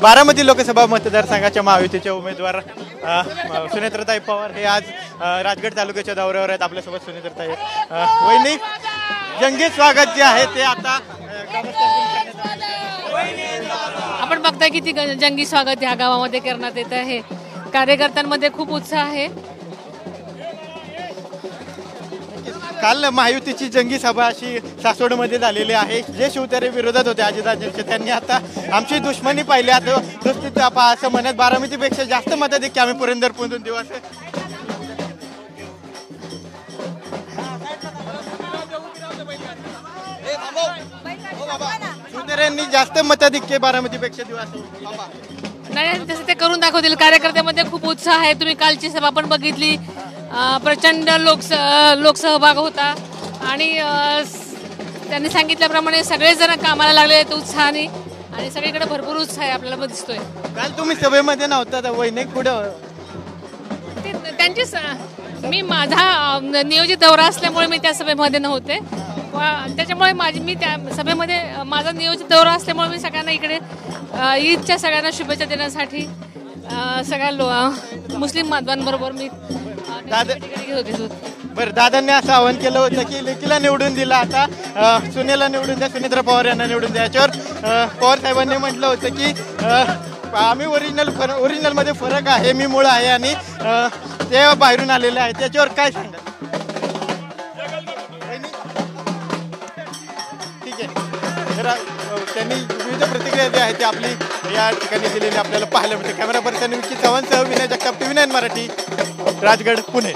बारामती लोकसभा मतदारसंघाच्या महायुतीचे उमेदवार सुनेत्रताई पवार हे आज राजगड तालुक्याच्या दौऱ्यावर आहेत. आपल्यासोबत सुनेत्रताई वहिनी, जंगी स्वागत जे आहे ते आता आपण बघताय किती जंगी स्वागत या गावामध्ये करण्यात येत आहे. कार्यकर्त्यांमध्ये खूप उत्साह आहे. काल महायुतीची जंगी सभा अशी सासवडमध्ये झालेली आहे. जे शिवतारे विरोधात होते अजितदादांचे, त्यांनी आता आमची दुश्मनी पाहिली, आता दुस्तीत असं म्हणत बारामतीपेक्षा जास्त मताधिक्य आम्ही पुरंदर पोहोचून देऊ असं शिवतारेंनी जास्त मताधिक्य बारामतीपेक्षा देऊ असं नाही, तसं ते करून दाखवतील. कार्यकर्त्यामध्ये खूप उत्साह आहे. तुम्ही कालची सभा पण बघितली, प्रचंड लोकसहभाग होता आणि त्यांनी सांगितल्याप्रमाणे सगळेजण कामाला लागले आहेत उत्साहाने आणि सगळीकडे भरपूर उत्साह आहे आपल्याला दिसतोय. काल तुम्ही सभेमध्ये नव्हता वहिनी, कुठं त्यांची मी माझा नियोजित दौरा असल्यामुळे मी त्या सभेमध्ये नव्हते. त्याच्यामुळे मी त्या सभेमध्ये माझा नियोजित दौरा असल्यामुळे मी सगळ्यांना इकडे ईदच्या सगळ्यांना शुभेच्छा देण्यासाठी सगळ्या मुस्लिम बांधवांबरोबर मी बरं. दादांनी असं आवाहन केलं होतं की लेकीला निवडून दिला, आता सुनेला निवडून द्या, सुनेत्र पवार यांना निवडून द्या. याच्यावर पवार साहेबांनी म्हटलं होतं की आम्ही ओरिजिनलमध्ये फरक आहे, मी मूळ आहे आणि ते बाहेरून आलेले आहे. त्याच्यावर काय सांगा? ठीक आहे, तर त्यांनी विविध प्रतिक्रिया जी आहे ती आपली या ठिकाणी दिलेली आपल्याला पाहायला मिळते. कॅमेरा पर्सन विकी चव्हाणसह विनय जगताप, TV9 मराठी, राजगड, पुणे.